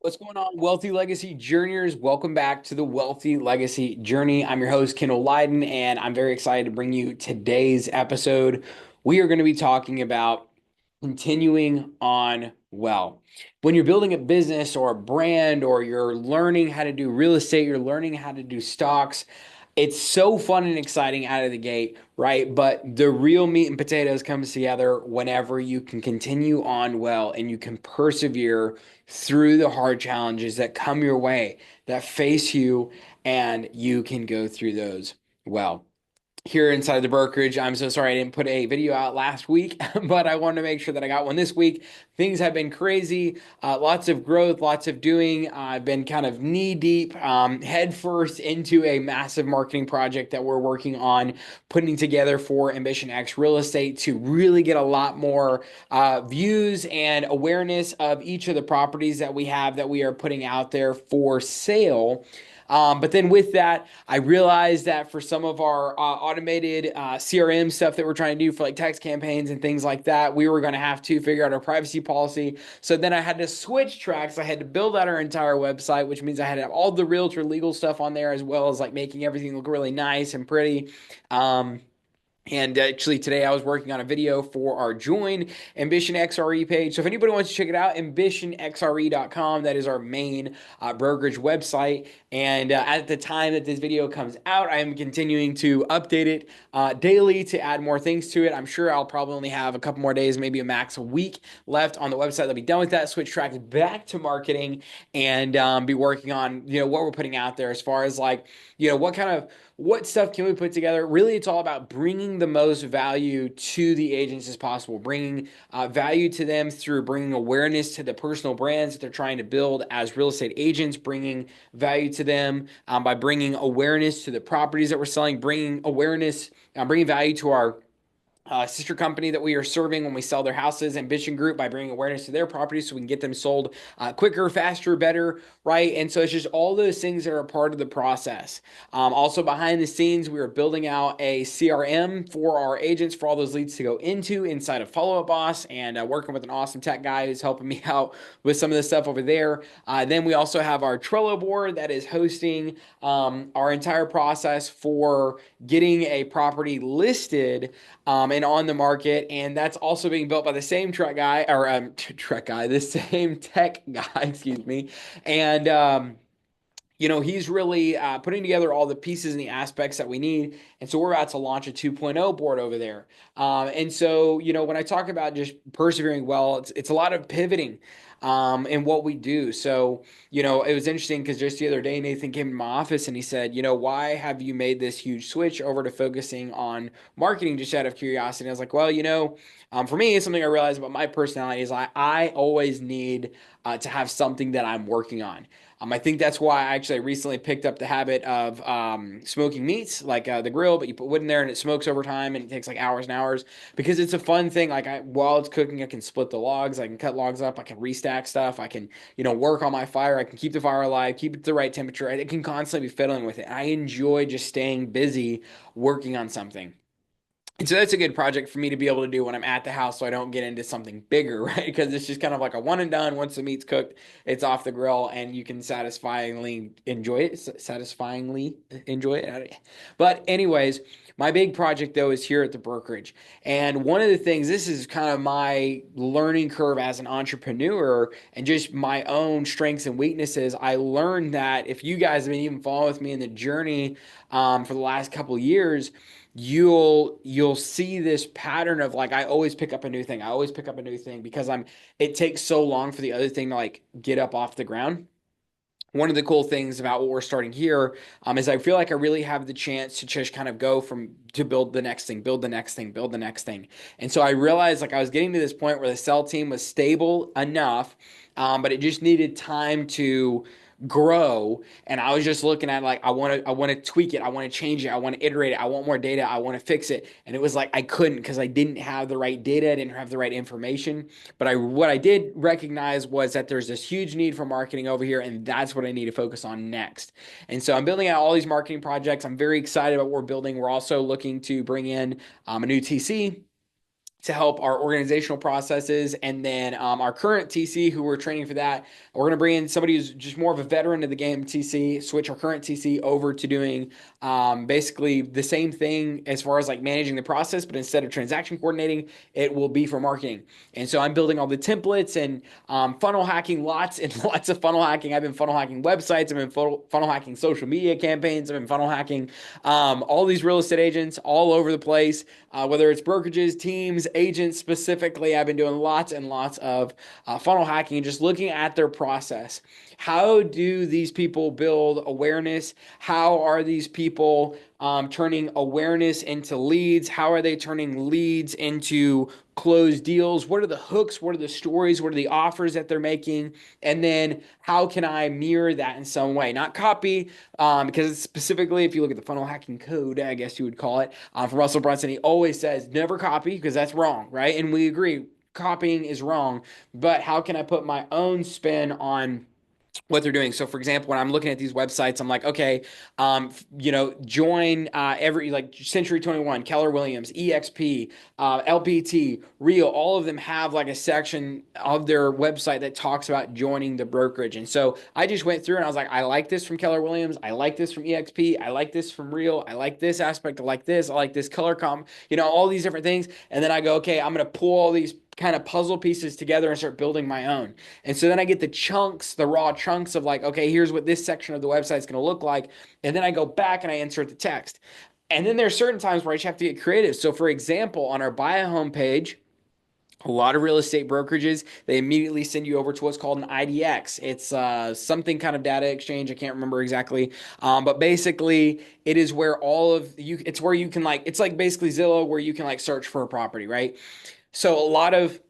What's going on, Wealthy Legacy Journeyers? Welcome back to the Wealthy Legacy Journey. I'm your host, Kendell Liden, and I'm very excited to bring you today's episode. We are going to be talking about continuing on well. When you're building a business or a brand, or you're learning how to do real estate, you're learning how to do stocks, it's so fun and exciting out of the gate, right? But the real meat and potatoes comes together whenever you can continue on well and you can persevere through the hard challenges that come your way, that face you, and you can go through those well. Here inside the brokerage, I'm so sorry I didn't put a video out last week, but I wanted to make sure that I got one this week. Things have been crazy, lots of growth, lots of doing. I've been kind of knee deep, head first into a massive marketing project that we're working on putting together for Ambition X Real Estate to really get a lot more views and awareness of each of the properties that we have that we are putting out there for sale. But then with that, I realized that for some of our automated CRM stuff that we're trying to do for like text campaigns and things like that, we were going to have to figure out our privacy policy. So then I had to switch tracks. I had to build out our entire website, which means I had to have all the realtor legal stuff on there, as well as like making everything look really nice and pretty. And actually, today I was working on a video for our Join Ambition XRE page. So if anybody wants to check it out, ambitionxre.com, that is our main brokerage website. And at the time that this video comes out, I am continuing to update it daily to add more things to it. I'm sure I'll probably only have a couple more days, maybe a max a week left on the website. I'll be done with that, switch tracks back to marketing, and be working on what we're putting out there as far as like what stuff can we put together. Really, it's all about bringing the most value to the agents as possible, bringing value to them through bringing awareness to the personal brands that they're trying to build as real estate agents, bringing value to them by bringing awareness to the properties that we're selling, bringing awareness, bringing value to our sister company that we are serving when we sell their houses, Ambition Group, by bringing awareness to their properties so we can get them sold quicker, faster, better, right? And so it's just all those things that are a part of the process. Also, behind the scenes, we are building out a CRM for our agents for all those leads to go into inside of Follow Up Boss, and working with an awesome tech guy who's helping me out with some of the stuff over there. Then we also have our Trello board that is hosting our entire process for getting a property listed and on the market. And that's also being built by the same truck guy, or truck guy, the same tech guy, excuse me. And, he's really putting together all the pieces and the aspects that we need. And so we're about to launch a 2.0 board over there. And so, when I talk about just persevering well, it's a lot of pivoting in what we do. So, it was interesting because just the other day, Nathan came to my office and he said, why have you made this huge switch over to focusing on marketing just out of curiosity? And I was like, well, for me, it's something I realized about my personality is I always need to have something that I'm working on. I think that's why I recently picked up the habit of smoking meats, like the grill, but you put wood in there and it smokes over time and it takes like hours and hours because it's a fun thing. Like while it's cooking, I can split the logs, I can cut logs up, I can restack stuff, I can, work on my fire, I can keep the fire alive, keep it to the right temperature. I can constantly be fiddling with it. I enjoy just staying busy working on something. And so that's a good project for me to be able to do when I'm at the house so I don't get into something bigger, right? Because it's just kind of like a one and done. Once the meat's cooked, it's off the grill and you can satisfyingly enjoy it. Satisfyingly enjoy it. But, anyways, my big project though is here at the brokerage. And one of the things, this is kind of my learning curve as an entrepreneur and just my own strengths and weaknesses. I learned that if you guys have been even following with me in the journey for the last couple of years, you'll see this pattern of like I always pick up a new thing. I always pick up a new thing because it takes so long for the other thing to like get up off the ground. One of the cool things about what we're starting here is I feel like I really have the chance to just kind of go from to build the next thing, build the next thing, build the next thing. And so I realized like I was getting to this point where the sell team was stable enough, but it just needed time to grow. And I was just looking at like I want to tweak it, I want to change it, I want to iterate it, I want more data, I want to fix it. And it was like I couldn't because I didn't have the right data, I didn't have the right information. But what I did recognize was that there's this huge need for marketing over here, and that's what I need to focus on next. And so I'm building out all these marketing projects. I'm very excited about what we're building. We're also looking to bring in a new TC to help our organizational processes. And then our current TC, who we're training for that, we're going to bring in somebody who's just more of a veteran of the game, TC, switch our current TC over to doing basically the same thing as far as like managing the process, but instead of transaction coordinating, it will be for marketing. And so I'm building all the templates and funnel hacking, lots and lots of funnel hacking. I've been funnel hacking websites. I've been funnel hacking social media campaigns. I've been funnel hacking all these real estate agents all over the place, whether it's brokerages, teams, agents specifically. I've been doing lots and lots of funnel hacking and just looking at their process. How do these people build awareness? How are these people turning awareness into leads? How are they turning leads into closed deals? What are the hooks? What are the stories? What are the offers that they're making? And then how can I mirror that in some way? Not copy, because specifically, if you look at the funnel hacking code, I guess you would call it, from Russell Brunson, he always says never copy because that's wrong, right? And we agree, copying is wrong. But how can I put my own spin on what they're doing? So for example, when I'm looking at these websites, I'm like, okay, join every like Century 21, Keller Williams, EXP, LPT, Real, all of them have like a section of their website that talks about joining the brokerage. And so I just went through and I was like, I like this from Keller Williams, I like this from EXP, I like this from Real, I like this aspect, I like this color comp, all these different things. And then I go, okay, I'm going to pull all these kind of puzzle pieces together and start building my own. And so then I get the chunks, the raw chunks of like, okay, here's what this section of the website is going to look like. And then I go back and I insert the text. And then there's certain times where I just have to get creative. So for example, on our buy a home page, a lot of real estate brokerages, they immediately send you over to what's called an IDX. It's something kind of data exchange. I can't remember exactly. But basically it is where all of you, it's where you can like, it's like basically Zillow where you can like search for a property, right? So a lot of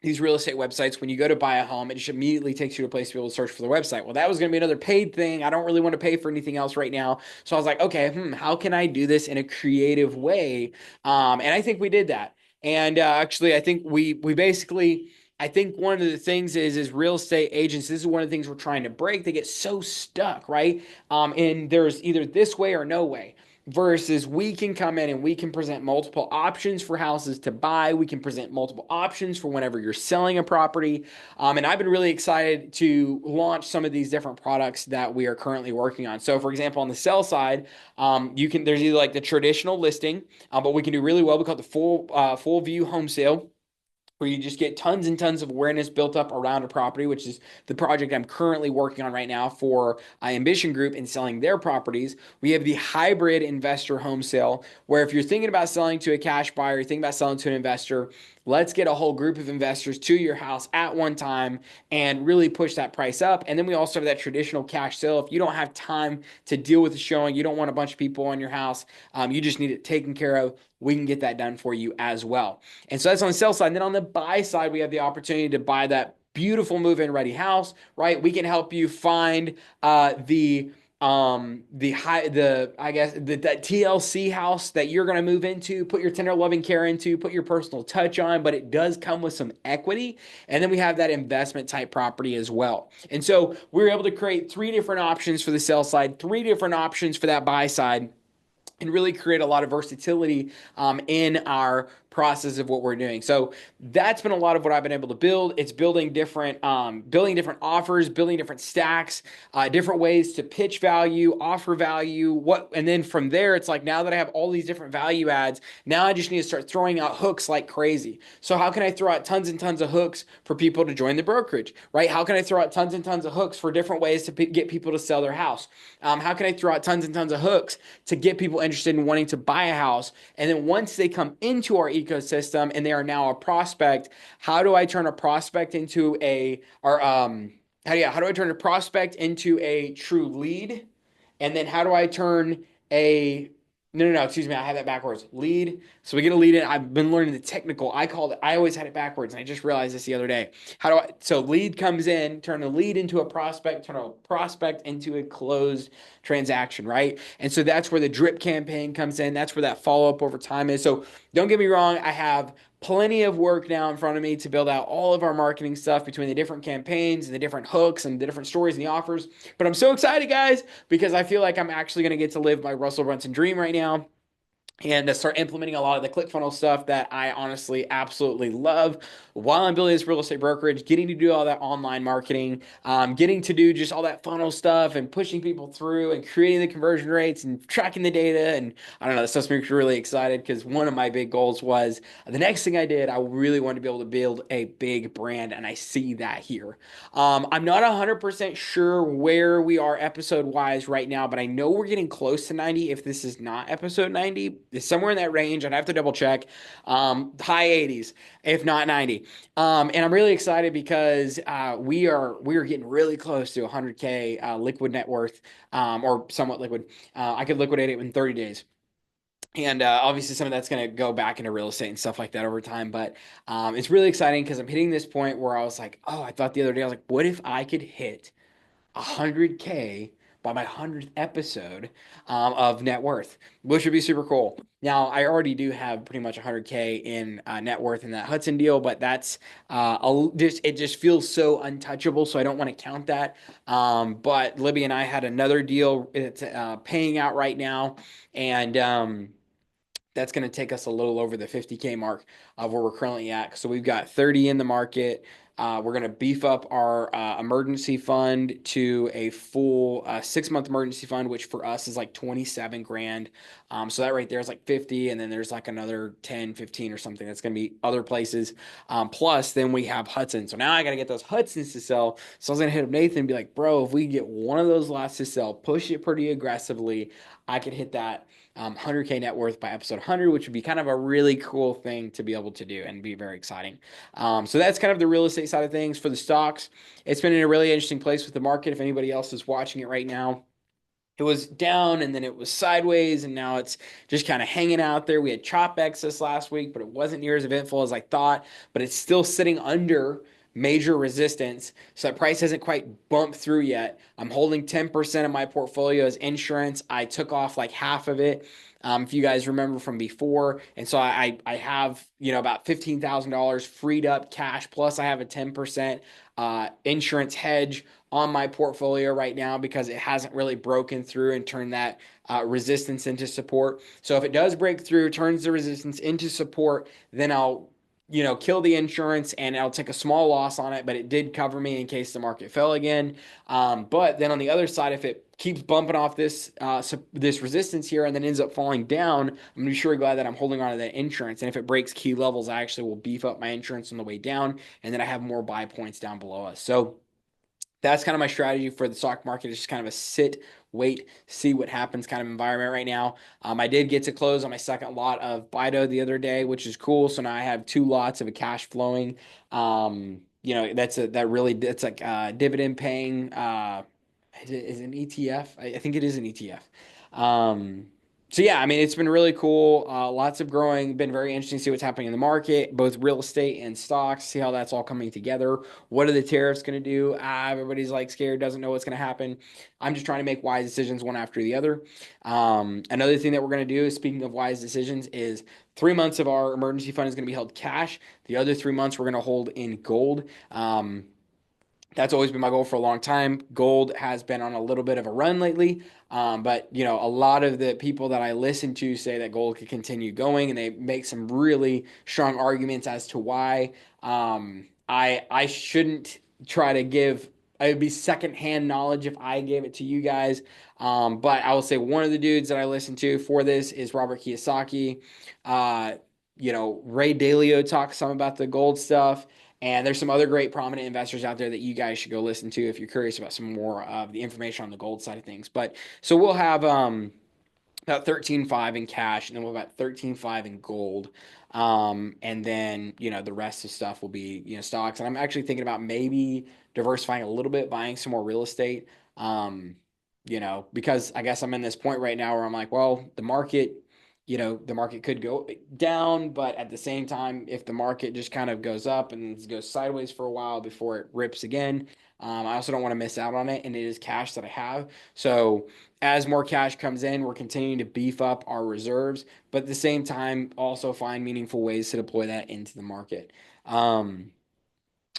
these real estate websites, when you go to buy a home, it just immediately takes you to a place to be able to search for the website. Well, that was going to be another paid thing. I don't really want to pay for anything else right now. So I was like, okay, how can I do this in a creative way? And I think we did that. And actually, I think we basically, I think one of the things is real estate agents, this is one of the things we're trying to break. They get so stuck, right? And there's either this way or no way. Versus we can come in and we can present multiple options for houses to buy. We can present multiple options for whenever you're selling a property. And I've been really excited to launch some of these different products that we are currently working on. So for example, on the sell side, there's either like the traditional listing, but we can do really well. We call it the full view home sale, where you just get tons and tons of awareness built up around a property, which is the project I'm currently working on right now for Ambition Group in selling their properties. We have the hybrid investor home sale, where if you're thinking about selling to a cash buyer, you're thinking about selling to an investor, let's get a whole group of investors to your house at one time and really push that price up. And then we also have that traditional cash sale. If you don't have time to deal with the showing, you don't want a bunch of people in your house, you just need it taken care of, we can get that done for you as well. And so that's on the sell side. And then on the buy side, we have the opportunity to buy that beautiful move-in ready house, right? We can help you find that TLC house that you're going to move into, put your tender loving care into, put your personal touch on, but it does come with some equity. And then we have that investment type property as well. And so we were able to create 3 different options for the sell side, 3 different options for that buy side, and really create a lot of versatility in our process of what we're doing. So that's been a lot of what I've been able to build. It's building different offers, building different stacks, different ways to pitch value, offer value, and then from there, it's like, now that I have all these different value adds, now I just need to start throwing out hooks like crazy. So how can I throw out tons and tons of hooks for people to join the brokerage, right? How can I throw out tons and tons of hooks for different ways to get people to sell their house? How can I throw out tons and tons of hooks to get people interested in wanting to buy a house? And then once they come into our ecosystem and they are now a prospect, how do I turn a prospect into how do I turn a prospect into a true lead? And then how do I turn a no, excuse me, I had that backwards. Lead. So we get a lead in. I've been learning the technical. I always had it backwards, and I just realized this the other day. So lead comes in, turn a lead into a prospect, turn a prospect into a closed transaction, right? And so that's where the drip campaign comes in. That's where that follow-up over time is. So don't get me wrong, I have plenty of work now in front of me to build out all of our marketing stuff between the different campaigns and the different hooks and the different stories and the offers. But I'm so excited, guys, because I feel like I'm actually going to get to live my Russell Brunson dream right now. and to start implementing a lot of the ClickFunnels stuff that I honestly absolutely love while I'm building this real estate brokerage, getting to do all that online marketing, getting to do just all that funnel stuff and pushing people through and creating the conversion rates and tracking the data. And I don't know, this stuff makes me really excited because one of my big goals was the next thing I did, I really wanted to be able to build a big brand, and I see that here. I'm not 100% sure where we are episode wise right now, but I know we're getting close to 90. If this is not episode 90, it's somewhere in that range. I'd have to double check. High 80s, if not 90. And I'm really excited because we are getting really close to 100K liquid net worth, or somewhat liquid. I could liquidate it in 30 days. And obviously, some of that's going to go back into real estate and stuff like that over time. But it's really exciting because I'm hitting this point where I was like, oh, I thought the other day, I was like, what if I could hit 100K by my 100th episode of net worth, which would be super cool. Now, I already do have pretty much 100K in net worth in that Hudson deal, but that's it just feels so untouchable. So I don't want to count that. But Libby and I had another deal. It's paying out right now. And that's going to take us a little over the 50K mark of where we're currently at. So we've got 30 in the market. We're going to beef up our emergency fund to a full 6 month emergency fund, which for us is like 27 grand. So that right there is like 50. And then there's like another 10, 15 or something that's going to be other places. Plus, then we have Hudson. So now I got to get those Hudsons to sell. So I was going to hit up Nathan and be like, bro, if we get one of those lots to sell, push it pretty aggressively, I could hit that 100K net worth by episode 100, which would be kind of a really cool thing to be able to do and be very exciting. So that's kind of the real estate side of things. For the stocks, it's been in a really interesting place with the market. If anybody else is watching it right now, it was down and then it was sideways and now it's just kind of hanging out there. We had chop excess last week, but it wasn't near as eventful as I thought, but it's still sitting under major resistance. So that price hasn't quite bumped through yet. I'm holding 10% of my portfolio as insurance. I took off like half of it. If you guys remember from before. And so I have, about $15,000 freed up cash. Plus I have a 10% insurance hedge on my portfolio right now because it hasn't really broken through and turned that resistance into support. So if it does break through, turns the resistance into support, then I'll kill the insurance and I'll take a small loss on it, but it did cover me in case the market fell again. But then on the other side, if it keeps bumping off this resistance here and then ends up falling down, I'm gonna be sure glad that I'm holding on to that insurance. And if it breaks key levels, I actually will beef up my insurance on the way down, and then I have more buy points down below us. So that's kind of my strategy for the stock market. It's just kind of a sit, wait, see what happens kind of environment right now. I did get to close on my second lot of Bido the other day, which is cool. So now I have two lots of a cash flowing. That's like dividend paying. Is it an ETF? I think it is an ETF. So yeah, I mean, it's been really cool. Lots of growing. Been very interesting to see what's happening in the market, both real estate and stocks. See how that's all coming together. What are the tariffs going to do? Everybody's like scared, doesn't know what's going to happen. I'm just trying to make wise decisions one after the other. Another thing that we're going to do, speaking of wise decisions, is 3 months of our emergency fund is going to be held cash. The other 3 months we're going to hold in gold. That's always been my goal for a long time. Gold has been on a little bit of a run lately, but a lot of the people that I listen to say that gold could continue going, and they make some really strong arguments as to why. I shouldn't try to give. It would be secondhand knowledge if I gave it to you guys. But I will say one of the dudes that I listen to for this is Robert Kiyosaki. Uh, Ray Dalio talks some about the gold stuff. And there's some other great prominent investors out there that you guys should go listen to if you're curious about some more of the information on the gold side of things. But so we'll have about 13.5 in cash, and then we'll have about 13.5 in gold. And then, the rest of stuff will be, stocks. And I'm actually thinking about maybe diversifying a little bit, buying some more real estate. Because I guess I'm in this point right now where I'm like, well, the market could go down, but at the same time, if the market just kind of goes up and goes sideways for a while before it rips again, I also don't want to miss out on it. And it is cash that I have. So as more cash comes in, we're continuing to beef up our reserves, but at the same time, also find meaningful ways to deploy that into the market. Um,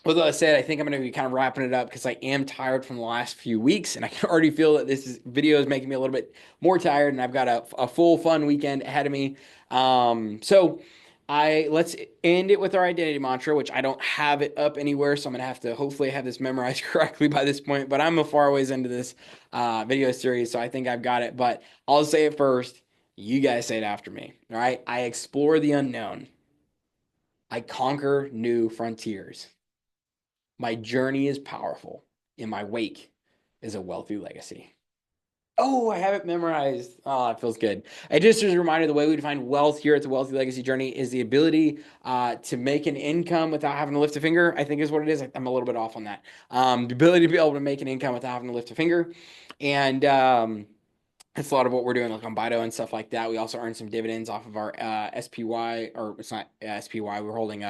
with that said, I think I'm going to be kind of wrapping it up because I am tired from the last few weeks, and I can already feel that video is making me a little bit more tired, and I've got a full fun weekend ahead of me. So I let's end it with our identity mantra, which I don't have it up anywhere, so I'm gonna have to hopefully have this memorized correctly by this point. But I'm a far ways into this video series, so I think I've got it. But I'll say it first. You guys say it after me. All right. I explore the unknown. I conquer new frontiers. My journey is powerful. In my wake is a wealthy legacy. Oh, I have it memorized. Oh, it feels good. It just as a reminder, the way we define wealth here at the Wealthy Legacy Journey is the ability to make an income without having to lift a finger, I think is what it is. I'm a little bit off on that. The ability to be able to make an income without having to lift a finger. And it's a lot of what we're doing, like on Bido and stuff like that. We also earn some dividends off of our SPY, or it's not SPY. We're holding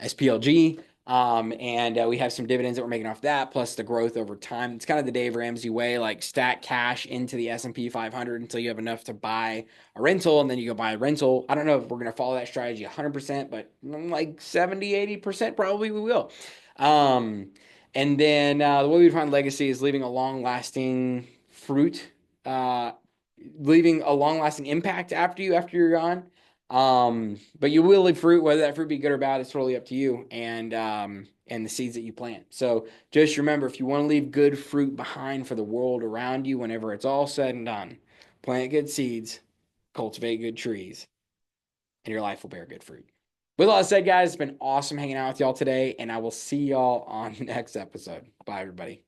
SPLG. And we have some dividends that we're making off that, plus the growth over time. It's kind of the Dave Ramsey way, like stack cash into the S&P 500 until you have enough to buy a rental, and then you go buy a rental. I don't know if we're going to follow that strategy 100%, but like 70-80% probably we will. Um, and then the way we define legacy is leaving a long-lasting fruit, uh, leaving a long-lasting impact after you're gone. But you will leave fruit, whether that fruit be good or bad, it's totally up to you and the seeds that you plant. So just remember, if you want to leave good fruit behind for the world around you, whenever it's all said and done, plant good seeds, cultivate good trees, and your life will bear good fruit. With all that said, guys, it's been awesome hanging out with y'all today, and I will see y'all on the next episode. Bye, everybody.